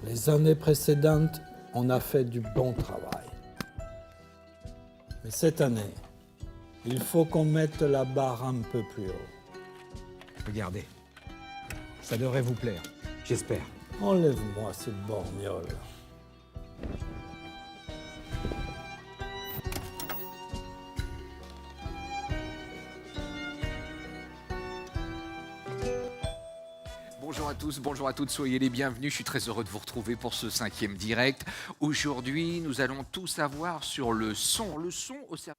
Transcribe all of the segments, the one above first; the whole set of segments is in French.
Les années précédentes, on a fait du bon travail. Mais cette année, il faut qu'on mette la barre un peu plus haut. Regardez, ça devrait vous plaire, j'espère. Enlève-moi cette borgnole. Bonjour à tous, bonjour à toutes, soyez les bienvenus. Je suis très heureux de vous retrouver pour ce 5e direct. Aujourd'hui, nous allons tout savoir sur le son. Le son au service.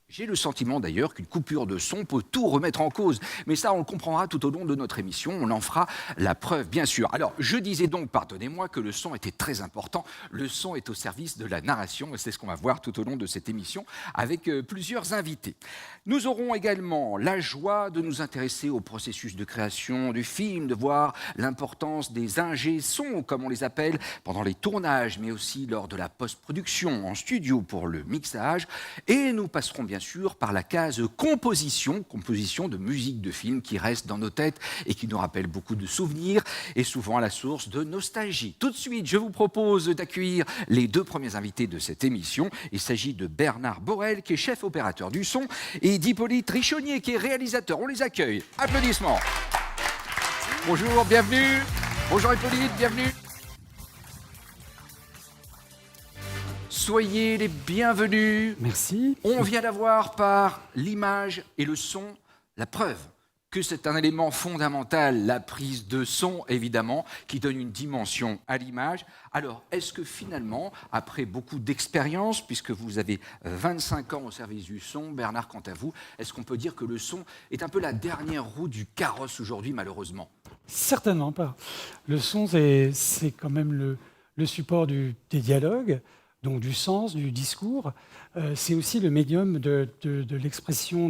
J'ai le sentiment d'ailleurs qu'une coupure de son peut tout remettre en cause. Mais ça, on le comprendra tout au long de notre émission. On en fera la preuve, bien sûr. Alors, je disais donc, pardonnez-moi, que le son était très important. Le son est au service de la narration et c'est ce qu'on va voir tout au long de cette émission avec plusieurs invités. Nous aurons également la joie de nous intéresser au processus de création du film, de voir l'importance des ingé-sons, comme on les appelle, pendant les tournages, mais aussi lors de la post-production en studio pour le mixage. Et nous passerons bien sûr par la case composition de musique de film qui reste dans nos têtes et qui nous rappelle beaucoup de souvenirs et souvent à la source de nostalgie. Tout de suite, je vous propose d'accueillir les deux premiers invités de cette émission. Il s'agit de Bernard Borel, qui est chef opérateur du son, et d'Hippolyte Richonnier, qui est réalisateur. On les accueille. Applaudissements. Bonjour, bienvenue. Bonjour Hippolyte, bienvenue. Soyez les bienvenus. Merci. On vient d'avoir par l'image et le son la preuve que c'est un élément fondamental, la prise de son, évidemment, qui donne une dimension à l'image. Alors, est-ce que finalement, après beaucoup d'expérience, puisque vous avez 25 ans au service du son, Bernard, quant à vous, est-ce qu'on peut dire que le son est un peu la dernière roue du carrosse aujourd'hui, malheureusement ? Certainement pas. Le son, c'est quand même le support des dialogues, donc du sens, du discours. C'est aussi le médium de l'expression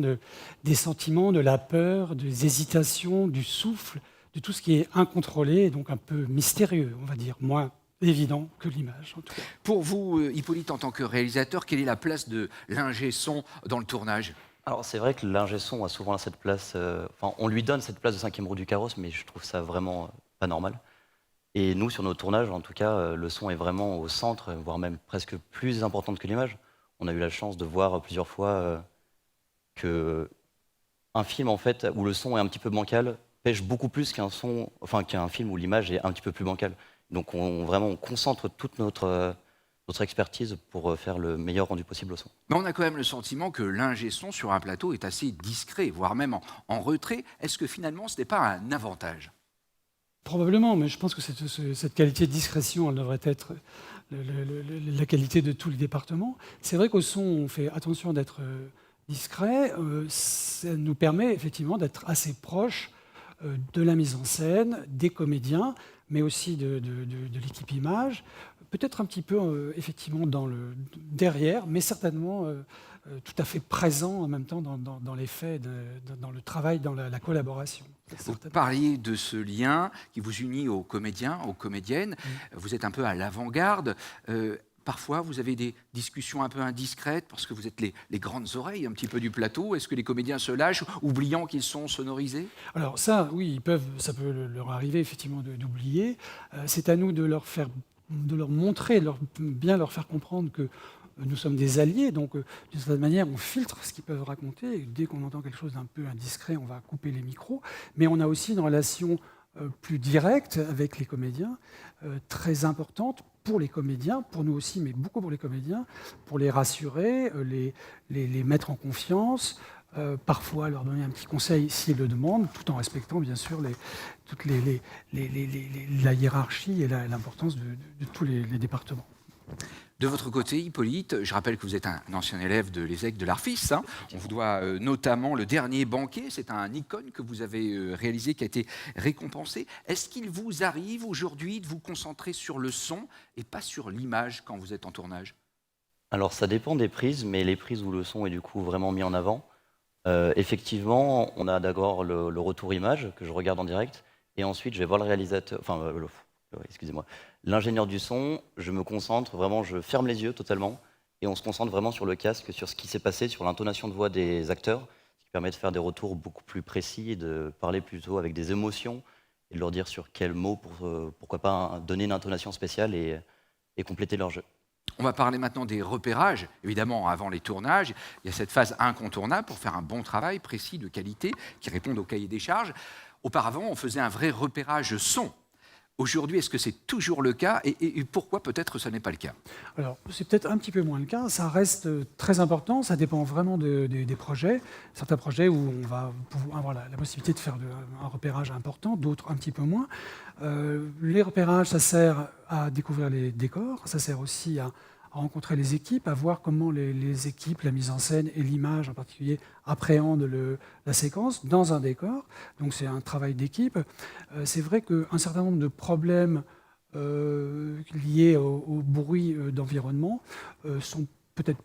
des sentiments, de la peur, des hésitations, du souffle, de tout ce qui est incontrôlé et donc un peu mystérieux, on va dire, moins évident que l'image en tout cas. Pour vous, Hippolyte, en tant que réalisateur, quelle est la place de l'ingé son dans le tournage ? Alors c'est vrai que l'ingé son a souvent cette place, on lui donne cette place de cinquième roue du carrosse, mais je trouve ça vraiment pas normal. Et nous, sur nos tournages, en tout cas, le son est vraiment au centre, voire même presque plus importante que l'image. On a eu la chance de voir plusieurs fois qu'un film, en fait, où le son est un petit peu bancal, pêche beaucoup plus qu'un film où l'image est un petit peu plus bancale. Donc on concentre toute notre expertise pour faire le meilleur rendu possible au son. Mais on a quand même le sentiment que l'ingé son sur un plateau est assez discret, voire même en retrait. Est-ce que finalement ce n'est pas un avantage ? Probablement, mais je pense que cette qualité de discrétion, elle devrait être la qualité de tous les départements. C'est vrai qu'au son, on fait attention d'être discret. Ça nous permet effectivement d'être assez proche de la mise en scène, des comédiens, mais aussi de l'équipe image. Peut-être un petit peu effectivement derrière, mais certainement tout à fait présent en même temps dans les faits, dans le travail, dans la collaboration. Vous parliez de ce lien qui vous unit aux comédiens, aux comédiennes. Vous êtes un peu à l'avant-garde. Parfois, vous avez des discussions un peu indiscrètes parce que vous êtes les grandes oreilles un petit peu du plateau. Est-ce que les comédiens se lâchent, oubliant qu'ils sont sonorisés ? Alors ça, oui, ça peut leur arriver effectivement d'oublier. C'est à nous de leur montrer, bien leur faire comprendre que nous sommes des alliés, donc d'une certaine manière, on filtre ce qu'ils peuvent raconter. Et dès qu'on entend quelque chose d'un peu indiscret, on va couper les micros. Mais on a aussi une relation plus directe avec les comédiens, très importante pour les comédiens, pour nous aussi, mais beaucoup pour les comédiens, pour les rassurer, les mettre en confiance, parfois leur donner un petit conseil s'ils le demandent, tout en respectant bien sûr la hiérarchie et l'importance de tous les départements. De votre côté, Hippolyte, je rappelle que vous êtes un ancien élève de l'ESSEC de l'Arfis. On vous doit notamment le dernier banquet. C'est un icône que vous avez réalisé, qui a été récompensé. Est-ce qu'il vous arrive aujourd'hui de vous concentrer sur le son et pas sur l'image quand vous êtes en tournage ? Alors ça dépend des prises, mais les prises où le son est du coup vraiment mis en avant, effectivement, on a d'abord le retour image que je regarde en direct, et ensuite je vais voir le réalisateur, excusez-moi, l'ingénieur du son, je me concentre vraiment, je ferme les yeux totalement et on se concentre vraiment sur le casque, sur ce qui s'est passé, sur l'intonation de voix des acteurs, ce qui permet de faire des retours beaucoup plus précis et de parler plutôt avec des émotions et de leur dire sur quel mot, pourquoi pas donner une intonation spéciale et compléter leur jeu. On va parler maintenant des repérages. Évidemment, avant les tournages, il y a cette phase incontournable pour faire un bon travail précis, de qualité, qui réponde au cahier des charges. Auparavant, on faisait un vrai repérage son. Aujourd'hui, est-ce que c'est toujours le cas et pourquoi peut-être ce n'est pas le cas? Alors, c'est peut-être un petit peu moins le cas. Ça reste très important. Ça dépend vraiment des projets. Certains projets où on va avoir la possibilité de faire un repérage important, d'autres un petit peu moins. Les repérages, ça sert à découvrir les décors. Ça sert aussi à rencontrer les équipes, à voir comment les équipes, la mise en scène et l'image en particulier appréhendent la séquence dans un décor. Donc c'est un travail d'équipe. C'est vrai qu'un certain nombre de problèmes liés au bruit d'environnement sont peut-être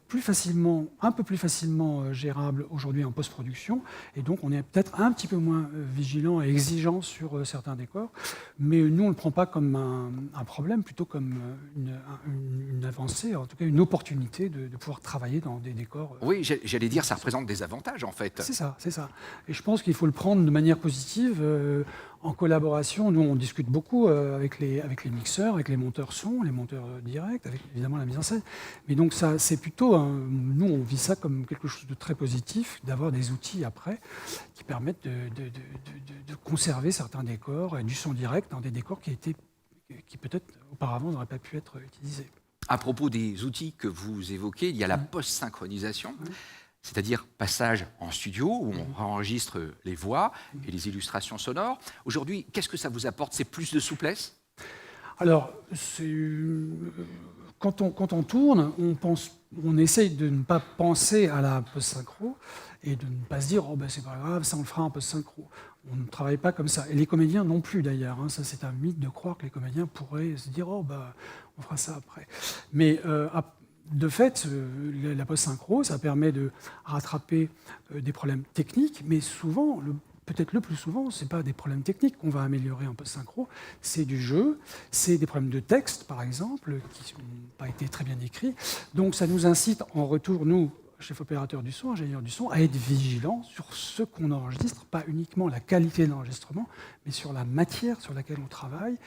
un peu plus facilement gérables aujourd'hui en post-production, et donc on est peut-être un petit peu moins vigilant et exigeant sur certains décors, mais nous on ne le prend pas comme un problème, plutôt comme une avancée, en tout cas une opportunité de pouvoir travailler dans des décors. Oui, j'allais dire, ça représente des avantages en fait. C'est ça, c'est ça. Et je pense qu'il faut le prendre de manière positive, en collaboration. Nous, on discute beaucoup avec les mixeurs, avec les monteurs son, les monteurs directs, avec évidemment la mise en scène. Mais donc ça, c'est plutôt, nous, on vit ça comme quelque chose de très positif, d'avoir des outils après qui permettent de conserver certains décors et du son direct dans des décors qui peut-être auparavant n'auraient pas pu être utilisés. À propos des outils que vous évoquez, il y a la post-synchronisation. C'est-à-dire passage en studio où on enregistre les voix et les illustrations sonores. Aujourd'hui, qu'est-ce que ça vous apporte? C'est plus de souplesse? Alors, quand on tourne, on essaye de ne pas penser à la post-synchro et de ne pas se dire « oh ben c'est pas grave, ça on le fera en post-synchro ». On ne travaille pas comme ça. Et les comédiens non plus d'ailleurs. Ça c'est un mythe de croire que les comédiens pourraient se dire « oh ben on fera ça après ». Mais de fait, la post-synchro, ça permet de rattraper des problèmes techniques, mais souvent, peut-être le plus souvent, ce n'est pas des problèmes techniques qu'on va améliorer en post-synchro, c'est du jeu, c'est des problèmes de texte, par exemple, qui n'ont pas été très bien écrits. Donc ça nous incite en retour, nous, chef opérateur du son, ingénieur du son, à être vigilants sur ce qu'on enregistre, pas uniquement la qualité de l'enregistrement, mais sur la matière sur laquelle on travaille,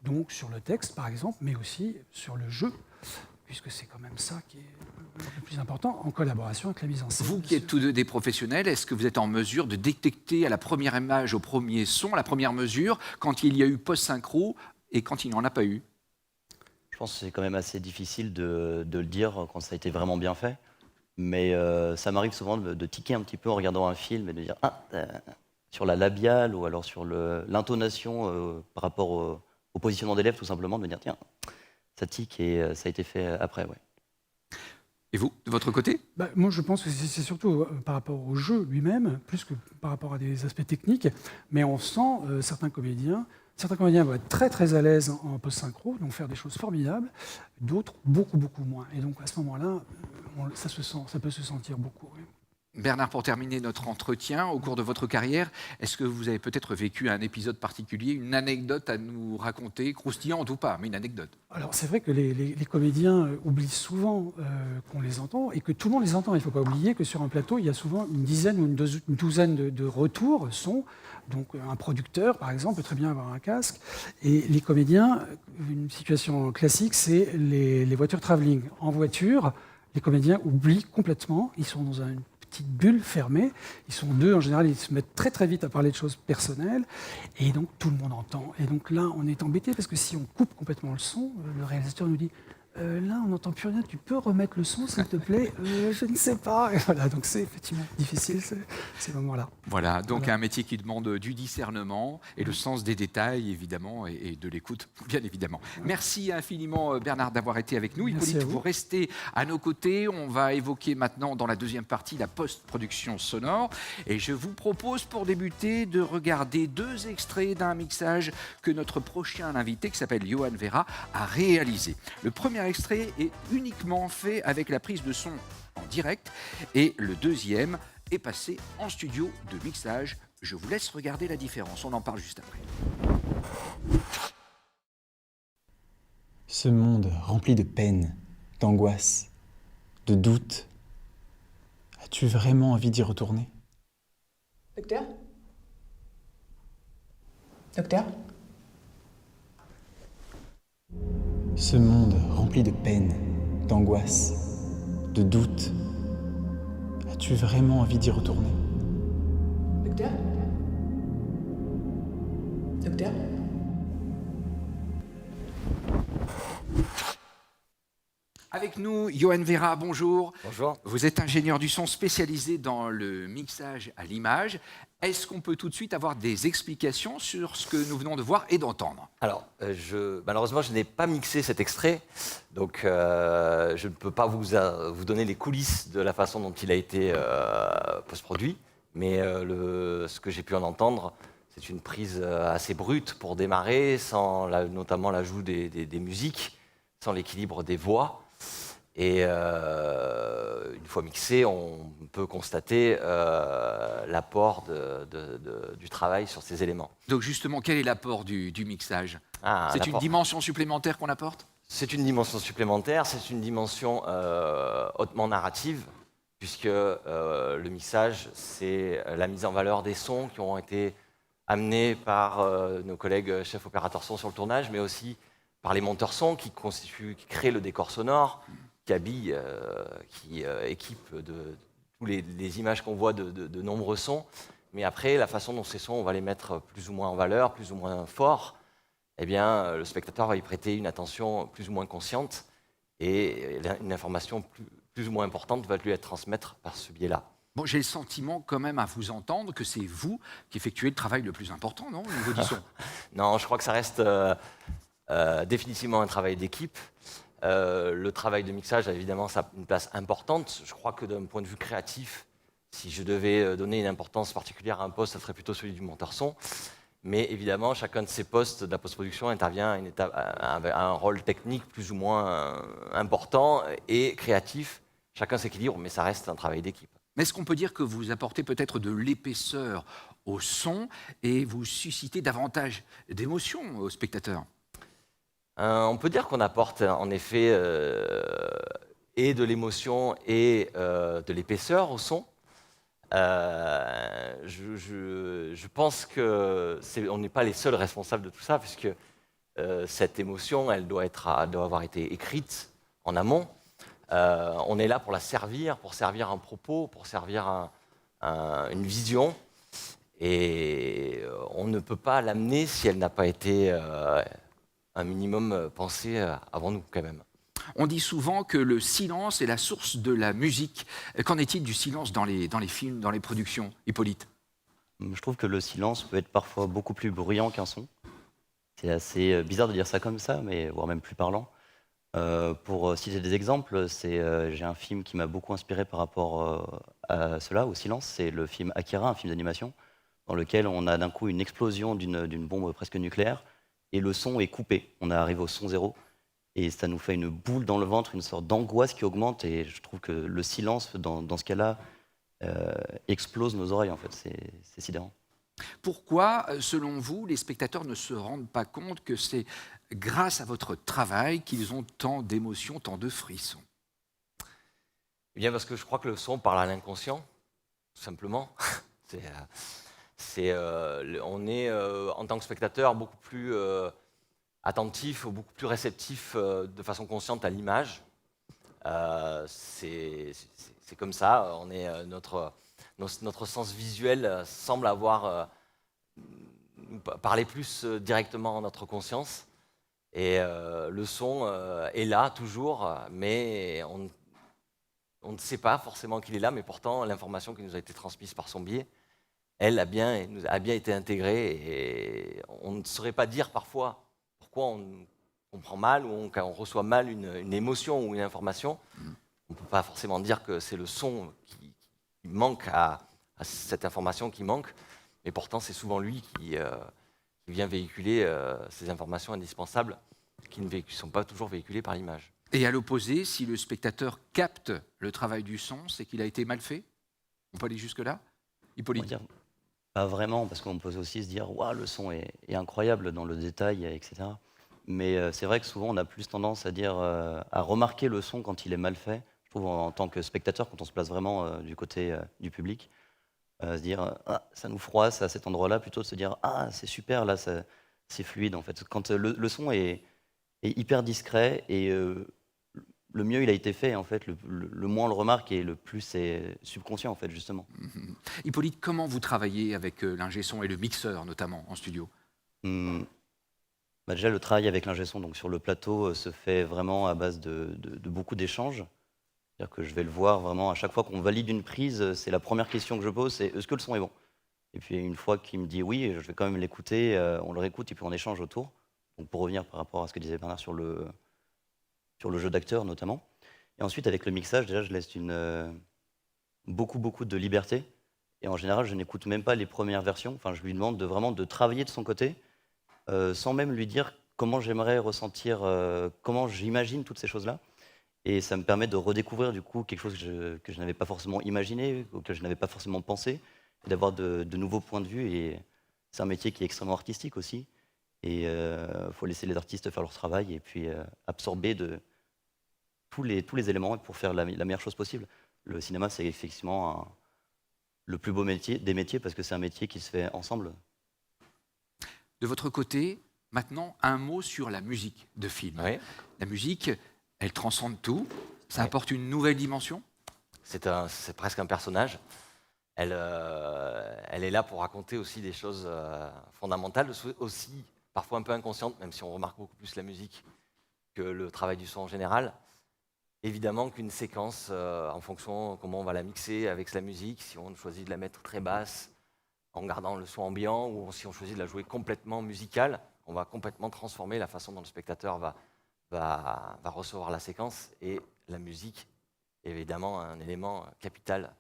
donc sur le texte, par exemple, mais aussi sur le jeu, puisque c'est quand même ça qui est le plus important, en collaboration avec la mise en scène. Vous qui êtes tous deux des professionnels, est-ce que vous êtes en mesure de détecter à la première image, au premier son, à la première mesure, quand il y a eu post-synchro et quand il n'y en a pas eu? Je pense que c'est quand même assez difficile de le dire quand ça a été vraiment bien fait, mais ça m'arrive souvent de tiquer un petit peu en regardant un film et de dire sur la labiale ou alors sur l'intonation par rapport au positionnement des lèvres, tout simplement, de me dire tiens, ça tique et ça a été fait après, ouais. Et vous, de votre côté? Moi, je pense que c'est surtout par rapport au jeu lui-même, plus que par rapport à des aspects techniques. Mais on sent certains comédiens vont être très très à l'aise en post-synchro, donc faire des choses formidables. D'autres, beaucoup beaucoup moins. Et donc à ce moment-là, ça peut se sentir beaucoup. Oui. Bernard, pour terminer notre entretien, au cours de votre carrière, est-ce que vous avez peut-être vécu un épisode particulier, une anecdote à nous raconter, croustillante ou pas, mais une anecdote? Alors c'est vrai que les comédiens oublient souvent qu'on les entend et que tout le monde les entend. Il ne faut pas oublier que sur un plateau, il y a souvent une dizaine ou une douzaine de retours son. Donc un producteur, par exemple, peut très bien avoir un casque. Et les comédiens, une situation classique, c'est les voitures travelling. En voiture, les comédiens oublient complètement, ils sont dans une petite bulle fermée, ils sont deux, en général, ils se mettent très très vite à parler de choses personnelles, et donc tout le monde entend. Et donc là, on est embêté, parce que si on coupe complètement le son, le réalisateur nous dit là, on n'entend plus rien, tu peux remettre le son, s'il te plaît? Je ne sais pas. Et voilà, donc c'est effectivement difficile, ces moments-là. Voilà, donc un métier qui demande du discernement et le sens des détails, évidemment, et de l'écoute, bien évidemment. Merci infiniment, Bernard, d'avoir été avec nous. Merci Hippolyte, à vous. vous restez à nos côtés. On va évoquer maintenant, dans la deuxième partie, la post-production sonore. Et je vous propose, pour débuter, de regarder 2 extraits d'un mixage que notre prochain invité, qui s'appelle Johan Vera, a réalisé. Le premier extrait est uniquement fait avec la prise de son en direct et le deuxième est passé en studio de mixage. Je vous laisse regarder la différence, on en parle juste après. Ce monde rempli de peine, d'angoisse, de doute. As-tu vraiment envie d'y retourner? Docteur? Docteur? Ce monde rempli de peine, d'angoisse, de doute. As-tu vraiment envie d'y retourner? Docteur? Docteur? Avec nous, Johan Vera, bonjour. Bonjour. Vous êtes ingénieur du son spécialisé dans le mixage à l'image. Est-ce qu'on peut tout de suite avoir des explications sur ce que nous venons de voir et d'entendre? Alors, malheureusement, je n'ai pas mixé cet extrait, donc je ne peux pas vous donner les coulisses de la façon dont il a été post-produit, mais ce que j'ai pu en entendre, c'est une prise assez brute pour démarrer, sans notamment l'ajout des musiques, sans l'équilibre des voix. Et une fois mixé, on peut constater l'apport du travail sur ces éléments. Donc justement, quel est l'apport du mixage? C'est une l'apport. dimension supplémentaire qu'on apporte? C'est une dimension supplémentaire, c'est une dimension hautement narrative, puisque le mixage, c'est la mise en valeur des sons qui ont été amenés par nos collègues chefs opérateurs son sur le tournage, mais aussi par les monteurs son qui créent le décor sonore, qui habillent, qui équipent de tous les images qu'on voit de nombreux sons. Mais après, la façon dont ces sons, on va les mettre plus ou moins en valeur, plus ou moins fort, eh bien, le spectateur va y prêter une attention plus ou moins consciente et une information plus ou moins importante va lui être transmise par ce biais-là. Bon, j'ai le sentiment quand même à vous entendre que c'est vous qui effectuez le travail le plus important, non, au niveau du son? Non, je crois que ça reste définitivement un travail d'équipe. Le travail de mixage a évidemment une place importante. Je crois que d'un point de vue créatif, si je devais donner une importance particulière à un poste, ça serait plutôt celui du monteur son. Mais évidemment, chacun de ces postes de la post-production intervient à un rôle technique plus ou moins important et créatif. Chacun s'équilibre, mais ça reste un travail d'équipe. Mais est-ce qu'on peut dire que vous apportez peut-être de l'épaisseur au son et vous suscitez davantage d'émotions aux spectateurs? On peut dire qu'on apporte en effet et de l'émotion et de l'épaisseur au son. Je pense qu'on n'est pas les seuls responsables de tout ça, puisque cette émotion, elle doit avoir été écrite en amont. On est là pour servir un propos, pour servir une vision. Et on ne peut pas l'amener si elle n'a pas été un minimum pensée avant nous, quand même. On dit souvent que le silence est la source de la musique. Qu'en est-il du silence dans les films, dans les productions, Hippolyte? Je trouve que le silence peut être parfois beaucoup plus bruyant qu'un son. C'est assez bizarre de dire ça comme ça, mais voire même plus parlant. Pour citer des exemples, j'ai un film qui m'a beaucoup inspiré par rapport à cela, au silence. C'est le film Akira, un film d'animation, dans lequel on a d'un coup une explosion d'une bombe presque nucléaire, et le son est coupé. On arrive au son zéro, et ça nous fait une boule dans le ventre, une sorte d'angoisse qui augmente, et je trouve que le silence, dans ce cas-là, explose nos oreilles, en fait. C'est sidérant. Pourquoi, selon vous, les spectateurs ne se rendent pas compte que c'est grâce à votre travail qu'ils ont tant d'émotions, tant de frissons? Eh bien, parce que je crois que le son parle à l'inconscient, tout simplement. On est, en tant que spectateur, beaucoup plus attentif, beaucoup plus réceptif de façon consciente à l'image. C'est comme ça. Notre sens visuel semble avoir parlé plus directement à notre conscience. Et le son est là toujours, mais on ne sait pas forcément qu'il est là, mais pourtant l'information qui nous a été transmise par son biais, elle a bien été intégrée, et on ne saurait pas dire parfois pourquoi on comprend mal ou quand on reçoit mal une émotion ou une information. On ne peut pas forcément dire que c'est le son qui manque à cette information qui manque, mais pourtant c'est souvent lui qui vient véhiculer ces informations indispensables qui ne sont pas toujours véhiculées par l'image. Et à l'opposé, si le spectateur capte le travail du son, c'est qu'il a été mal fait? On peut aller jusque-là, Hippolyte? Pas vraiment, parce qu'on peut aussi se dire waouh, le son est incroyable dans le détail, etc. Mais c'est vrai que souvent on a plus tendance à dire, à remarquer le son quand il est mal fait. Je trouve en tant que spectateur, quand on se place vraiment du côté du public, se dire ah, ça nous froisse à cet endroit-là, plutôt de se dire ah, c'est super, là, c'est fluide en fait. Quand le son est hyper discret et le mieux il a été fait, en fait, le moins on le remarque et le plus c'est subconscient, en fait, justement. Hippolyte, comment vous travaillez avec l'ingé son et le mixeur, notamment, en studio? Hum, Bah déjà, le travail avec l'ingé son, donc sur le plateau, se fait vraiment à base de beaucoup d'échanges. C'est-à-dire que je vais le voir vraiment à chaque fois qu'on valide une prise, c'est la première question que je pose, c'est est-ce que le son est bon? Et puis une fois qu'il me dit oui, je vais quand même l'écouter, on le réécoute et puis on échange autour. Donc pour revenir par rapport à ce que disait Bernard sur le jeu d'acteur notamment. Et ensuite avec le mixage, déjà je laisse beaucoup de liberté. Et en général, je n'écoute même pas les premières versions. Enfin, je lui demande vraiment de travailler de son côté, sans même lui dire comment j'aimerais ressentir, comment j'imagine toutes ces choses-là. Et ça me permet de redécouvrir du coup quelque chose que je n'avais pas forcément imaginé, ou que je n'avais pas forcément pensé, et d'avoir de nouveaux points de vue. Et c'est un métier qui est extrêmement artistique aussi. Et il faut laisser les artistes faire leur travail et puis absorber de tous les éléments pour faire la meilleure chose possible. Le cinéma, c'est effectivement le plus beau métier des métiers parce que c'est un métier qui se fait ensemble. De votre côté, maintenant, un mot sur la musique de film. Oui. La musique, elle transcende tout. Ça Oui. apporte une nouvelle dimension. C'est presque un personnage. Elle est là pour raconter aussi des choses fondamentales, aussi parfois un peu inconscientes, même si on remarque beaucoup plus la musique que le travail du son en général. Évidemment qu'une séquence, en fonction de comment on va la mixer avec la musique, si on choisit de la mettre très basse en gardant le son ambiant, ou si on choisit de la jouer complètement musicale, on va complètement transformer la façon dont le spectateur va recevoir la séquence. Et la musique est évidemment un élément capital.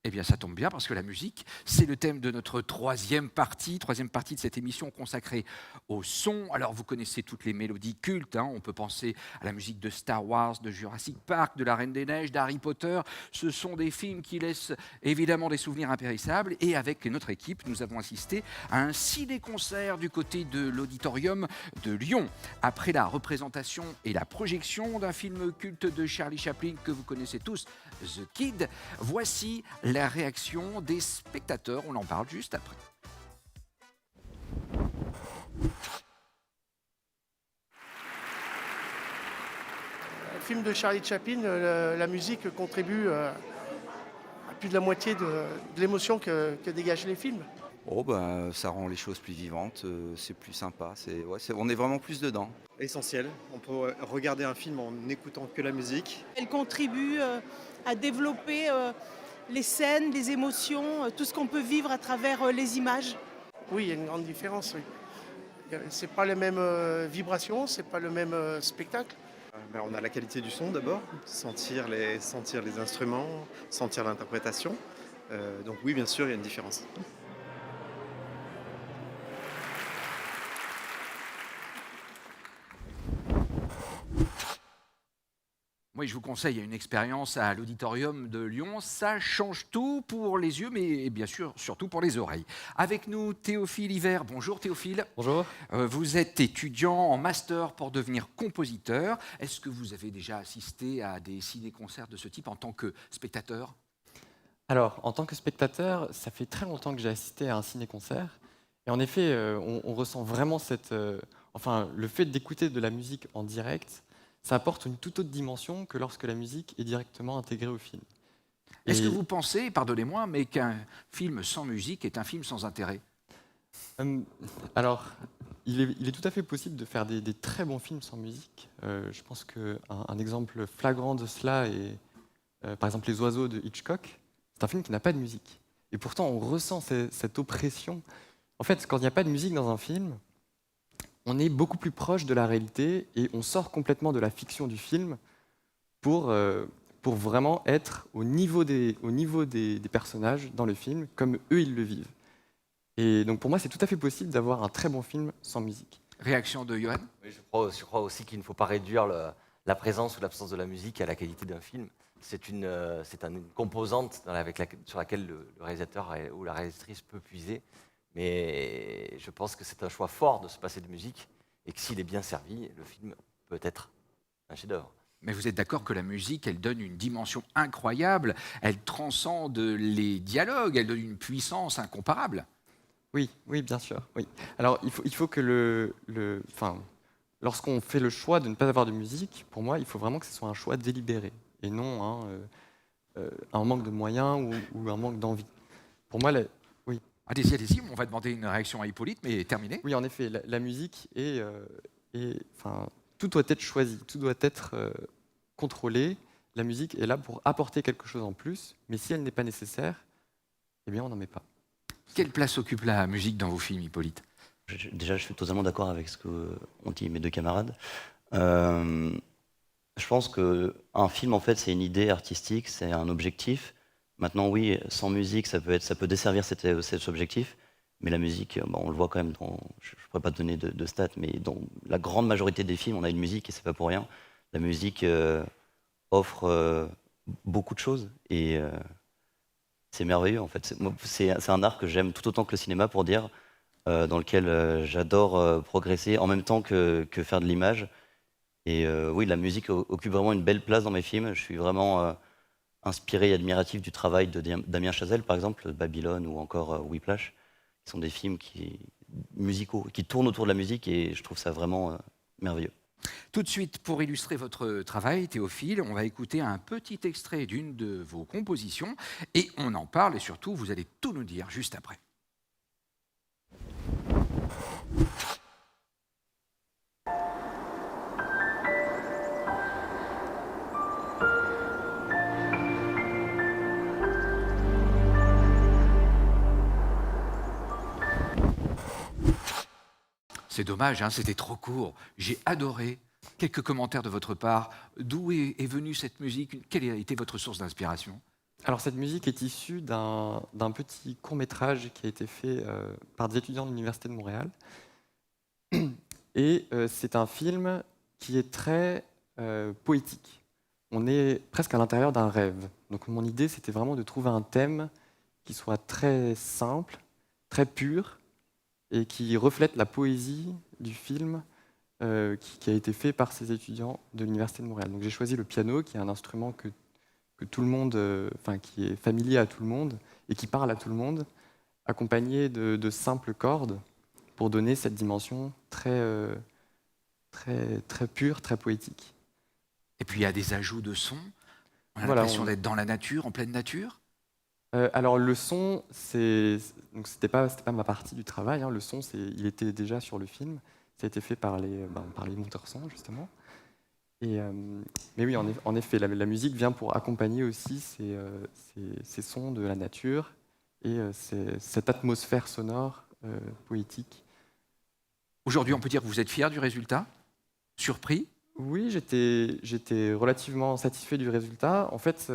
Eh bien, ça tombe bien parce que la musique, c'est le thème de notre troisième partie de cette émission consacrée au son. Alors, vous connaissez toutes les mélodies cultes, hein. On peut penser à la musique de Star Wars, de Jurassic Park, de La Reine des Neiges, d'Harry Potter. Ce sont des films qui laissent évidemment des souvenirs impérissables. Et avec notre équipe, nous avons assisté à un ciné-concert du côté de l'Auditorium de Lyon. Après la représentation et la projection d'un film culte de Charlie Chaplin que vous connaissez tous, The Kid, voici la réaction des spectateurs. On en parle juste après. Le film de Charlie Chaplin, la musique contribue à plus de la moitié de l'émotion que dégagent les films. Oh bah, ça rend les choses plus vivantes, c'est plus sympa, on est vraiment plus dedans. Essentiel. On peut regarder un film en n'écoutant que la musique. Elle contribue à développer les scènes, les émotions, tout ce qu'on peut vivre à travers les images. Oui, il y a une grande différence. Oui. C'est pas les mêmes vibrations, c'est pas le même spectacle. On a la qualité du son d'abord, sentir les instruments, sentir l'interprétation. Donc oui, bien sûr, il y a une différence. Moi, je vous conseille une expérience à l'Auditorium de Lyon. Ça change tout pour les yeux, mais bien sûr, surtout pour les oreilles. Avec nous, Théophile Hiver. Bonjour Théophile. Bonjour. Vous êtes étudiant en master pour devenir compositeur. Est-ce que vous avez déjà assisté à des ciné-concerts de ce type en tant que spectateur? Alors, en tant que spectateur, ça fait très longtemps que j'ai assisté à un ciné-concert. Et en effet, on ressent vraiment le fait d'écouter de la musique en direct, ça apporte une toute autre dimension que lorsque la musique est directement intégrée au film. Est-ce que vous pensez, pardonnez-moi, mais qu'un film sans musique est un film sans intérêt? Alors, il est tout à fait possible de faire des très bons films sans musique. Je pense qu'un exemple flagrant de cela est, par exemple, Les Oiseaux de Hitchcock. C'est un film qui n'a pas de musique. Et pourtant, on ressent cette oppression. En fait, quand il n'y a pas de musique dans un film, on est beaucoup plus proche de la réalité et on sort complètement de la fiction du film pour vraiment être au niveau des personnages dans le film, comme eux, ils le vivent. Et donc pour moi, c'est tout à fait possible d'avoir un très bon film sans musique. Réaction de Johan? Oui, je crois aussi qu'il ne faut pas réduire la présence ou l'absence de la musique à la qualité d'un film. C'est une composante sur laquelle le réalisateur ou la réalisatrice peut puiser. Mais je pense que c'est un choix fort de se passer de musique et que s'il est bien servi, le film peut être un chef-d'œuvre. Mais vous êtes d'accord que la musique, elle donne une dimension incroyable, elle transcende les dialogues, elle donne une puissance incomparable. Oui, oui, bien sûr. Oui. Alors, il faut que lorsqu'on fait le choix de ne pas avoir de musique, pour moi, il faut vraiment que ce soit un choix délibéré et non un manque de moyens ou un manque d'envie. Pour moi, oui. Allez-y, allez-y, on va demander une réaction à Hippolyte, mais terminé. Oui, en effet, la musique tout doit être choisi, tout doit être contrôlé. La musique est là pour apporter quelque chose en plus, mais si elle n'est pas nécessaire, eh bien, on n'en met pas. Quelle place occupe la musique dans vos films, Hippolyte? Déjà, je suis totalement d'accord avec ce qu'ont dit mes deux camarades. Je pense qu'un film, en fait, c'est une idée artistique, c'est un objectif. Maintenant, oui, sans musique, ça peut desservir cet objectif. Mais la musique, on le voit quand même, je ne pourrais pas te donner de stats, mais dans la grande majorité des films, on a une musique et c'est pas pour rien. La musique offre beaucoup de choses et c'est merveilleux en fait. C'est un art que j'aime tout autant que le cinéma pour dire, dans lequel j'adore progresser en même temps que faire de l'image. Et oui, la musique occupe vraiment une belle place dans mes films. Je suis vraiment inspiré et admiratif du travail de Damien Chazelle, par exemple, Babylone ou encore Whiplash. Ce sont des films musicaux qui tournent autour de la musique et je trouve ça vraiment merveilleux. Tout de suite, pour illustrer votre travail, Théophile, on va écouter un petit extrait d'une de vos compositions et on en parle et surtout, vous allez tout nous dire juste après. C'est dommage, hein, c'était trop court. J'ai adoré. Quelques commentaires de votre part. D'où est venue cette musique? Quelle a été votre source d'inspiration? Alors cette musique est issue d'un petit court-métrage qui a été fait par des étudiants de l'Université de Montréal. Et c'est un film qui est très poétique. On est presque à l'intérieur d'un rêve. Donc mon idée, c'était vraiment de trouver un thème qui soit très simple, très pur, et qui reflète la poésie du film qui a été fait par ces étudiants de l'Université de Montréal. Donc j'ai choisi le piano, qui est un instrument que tout le monde, qui est familier à tout le monde et qui parle à tout le monde, accompagné de simples cordes pour donner cette dimension très pure, très poétique. Et puis il y a des ajouts de sons. On a Voilà, l'impression d'être dans la nature, en pleine nature. Alors le son, c'était pas ma partie du travail. Hein. Le son, il était déjà sur le film. Ça a été fait par les monteurs son justement. Mais oui, en effet, la musique vient pour accompagner aussi ces sons de la nature et cette atmosphère sonore poétique. Aujourd'hui, on peut dire que vous êtes fier du résultat? Surpris? Oui, j'étais relativement satisfait du résultat. En fait,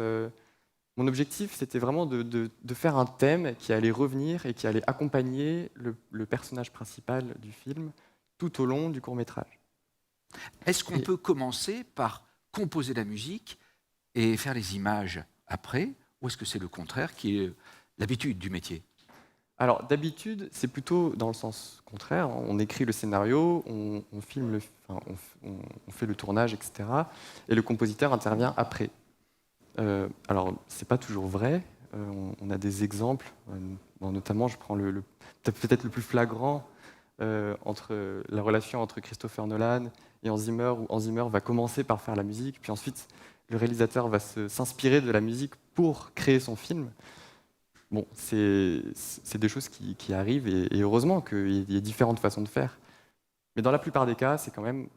mon objectif, c'était vraiment de faire un thème qui allait revenir et qui allait accompagner le personnage principal du film tout au long du court-métrage. Est-ce qu'on peut commencer par composer la musique et faire les images après? Ou est-ce que c'est le contraire qui est l'habitude du métier? Alors, d'habitude, c'est plutôt dans le sens contraire. On écrit le scénario, on filme on fait le tournage, etc. Et le compositeur intervient après. Alors, c'est pas toujours vrai. On a des exemples. Notamment, je prends peut-être le plus flagrant entre la relation entre Christopher Nolan et Hans Zimmer, où Hans Zimmer va commencer par faire la musique, puis ensuite le réalisateur va s'inspirer de la musique pour créer son film. Bon, c'est des choses qui arrivent et heureusement qu'il y a différentes façons de faire. Mais dans la plupart des cas, c'est quand même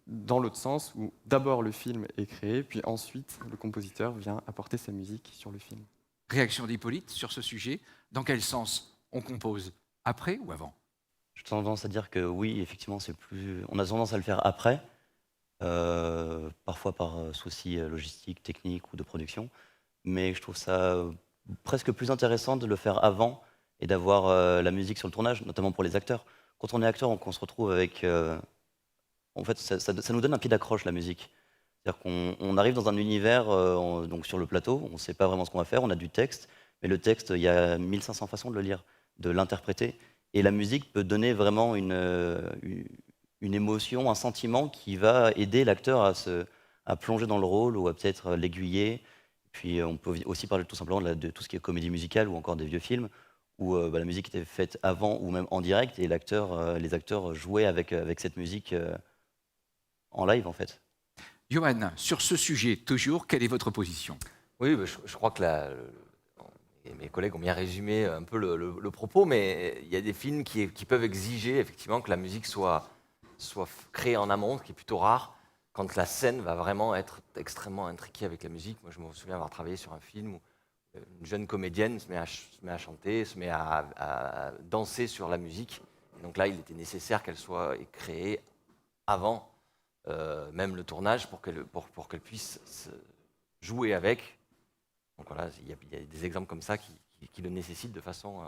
dans l'autre sens où d'abord le film est créé, puis ensuite le compositeur vient apporter sa musique sur le film. Réaction d'Hippolyte sur ce sujet. Dans quel sens on compose? Après ou avant? J'ai tendance à dire que oui, effectivement, on a tendance à le faire après, parfois par souci logistique, technique ou de production. Mais je trouve ça presque plus intéressant de le faire avant et d'avoir la musique sur le tournage, notamment pour les acteurs. Quand on est acteur, on se retrouve avec... en fait, ça nous donne un pied d'accroche, la musique. C'est-à-dire qu'on arrive dans un univers, donc sur le plateau, on ne sait pas vraiment ce qu'on va faire, on a du texte, mais le texte, il y a 1500 façons de le lire, de l'interpréter. Et la musique peut donner vraiment une émotion, un sentiment qui va aider l'acteur à à plonger dans le rôle ou à peut-être l'aiguiller. Puis on peut aussi parler tout simplement de tout ce qui est comédie musicale ou encore des vieux films où la musique était faite avant ou même en direct et les acteurs jouaient avec cette musique en live en fait. Johan, sur ce sujet, toujours, quelle est votre position? Oui, je crois que mes collègues ont bien résumé un peu le propos, mais il y a des films qui peuvent exiger effectivement que la musique soit créée en amont, ce qui est plutôt rare, quand la scène va vraiment être extrêmement intriquée avec la musique. Moi, je me souviens avoir travaillé sur un film où une jeune comédienne se met à chanter, se met à danser sur la musique. Et donc là, il était nécessaire qu'elle soit créée avant même le tournage pour qu'elle puisse jouer avec. Donc voilà, il y a des exemples comme ça qui le nécessitent de façon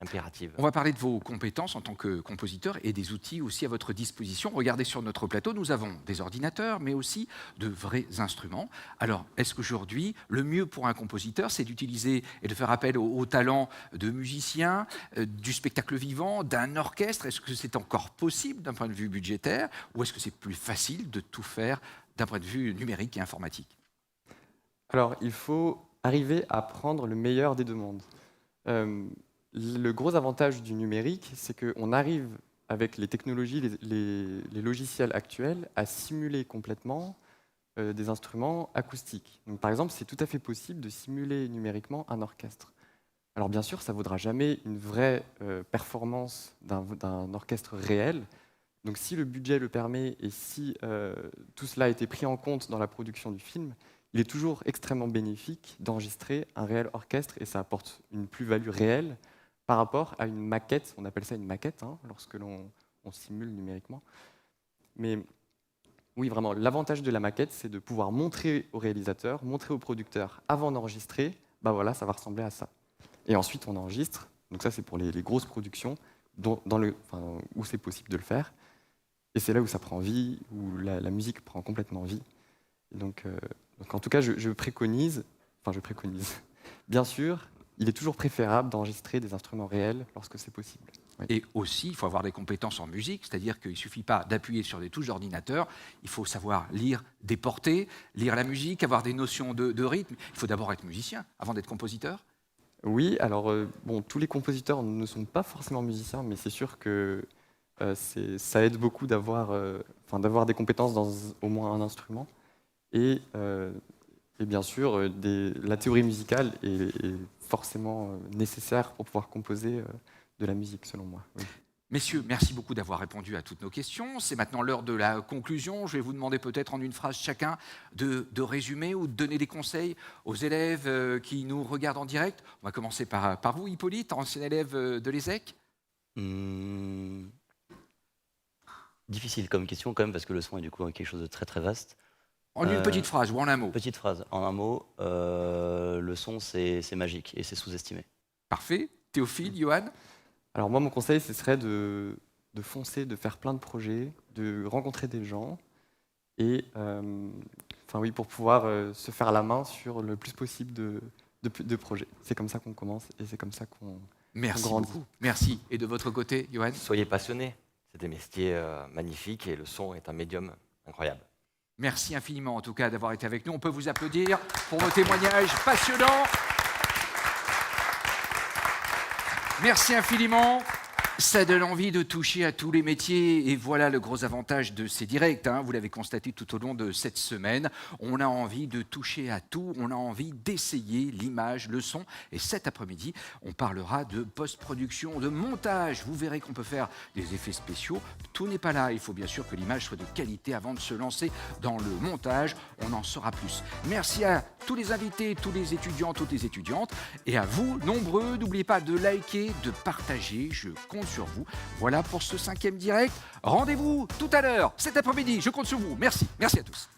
impérative. On va parler de vos compétences en tant que compositeur et des outils aussi à votre disposition. Regardez sur notre plateau, nous avons des ordinateurs, mais aussi de vrais instruments. Alors, est-ce qu'aujourd'hui, le mieux pour un compositeur, c'est d'utiliser et de faire appel au talent de musiciens, du spectacle vivant, d'un orchestre? Est-ce que c'est encore possible d'un point de vue budgétaire, ou est-ce que c'est plus facile de tout faire d'un point de vue numérique et informatique? Alors, il faut arriver à prendre le meilleur des deux mondes. Le gros avantage du numérique, c'est qu'on arrive, avec les technologies, les logiciels actuels, à simuler complètement des instruments acoustiques. Donc, par exemple, c'est tout à fait possible de simuler numériquement un orchestre. Alors bien sûr, ça ne vaudra jamais une vraie performance d'un orchestre réel. Donc si le budget le permet et si tout cela a été pris en compte dans la production du film, il est toujours extrêmement bénéfique d'enregistrer un réel orchestre et ça apporte une plus-value réelle par rapport à une maquette. On appelle ça une maquette lorsque l'on simule numériquement. Mais oui, vraiment, l'avantage de la maquette, c'est de pouvoir montrer au réalisateur, montrer au producteur avant d'enregistrer, bah voilà, ça va ressembler à ça. Et ensuite, on enregistre. Donc ça, c'est pour les grosses productions où c'est possible de le faire. Et c'est là où ça prend vie, où la musique prend complètement vie. Et donc en tout cas, je préconise, bien sûr, il est toujours préférable d'enregistrer des instruments réels lorsque c'est possible. Oui. Et aussi, il faut avoir des compétences en musique, c'est-à-dire qu'il ne suffit pas d'appuyer sur des touches d'ordinateur, il faut savoir lire des portées, lire la musique, avoir des notions de rythme. Il faut d'abord être musicien avant d'être compositeur. Oui, alors tous les compositeurs ne sont pas forcément musiciens, mais c'est sûr que ça aide beaucoup d'avoir des compétences dans au moins un instrument. Et bien sûr, la théorie musicale est forcément nécessaire pour pouvoir composer de la musique, selon moi. Oui. Messieurs, merci beaucoup d'avoir répondu à toutes nos questions. C'est maintenant l'heure de la conclusion. Je vais vous demander peut-être en une phrase chacun de résumer ou de donner des conseils aux élèves qui nous regardent en direct. On va commencer par vous, Hippolyte, ancien élève de l'ESSEC. Difficile comme question quand même, parce que le son est du coup quelque chose de très très vaste. En une petite phrase ou en un mot. Petite phrase. En un mot, le son c'est magique et c'est sous-estimé. Parfait. Théophile, Johan? Alors moi, mon conseil, ce serait de foncer, de faire plein de projets, de rencontrer des gens et pour pouvoir se faire la main sur le plus possible de projets. C'est comme ça qu'on commence et c'est comme ça qu'on grandit. Beaucoup. Merci. Et de votre côté, Johan? Soyez passionnés. C'est des métiers magnifiques et le son est un médium incroyable. Merci infiniment en tout cas d'avoir été avec nous. On peut vous applaudir pour vos témoignages passionnants. Merci infiniment. Ça donne envie de toucher à tous les métiers et voilà le gros avantage de ces directs. Vous l'avez constaté tout au long de cette semaine. On a envie de toucher à tout, on a envie d'essayer l'image, le son. Et cet après-midi, on parlera de post-production, de montage. Vous verrez qu'on peut faire des effets spéciaux. Tout n'est pas là. Il faut bien sûr que l'image soit de qualité avant de se lancer dans le montage. On en saura plus. Merci à tous les invités, tous les étudiants, toutes les étudiantes. Et à vous, nombreux, n'oubliez pas de liker, de partager. Je compte sur vous. Voilà pour ce 5e direct. Rendez-vous tout à l'heure, cet après-midi. Je compte sur vous. Merci. Merci à tous.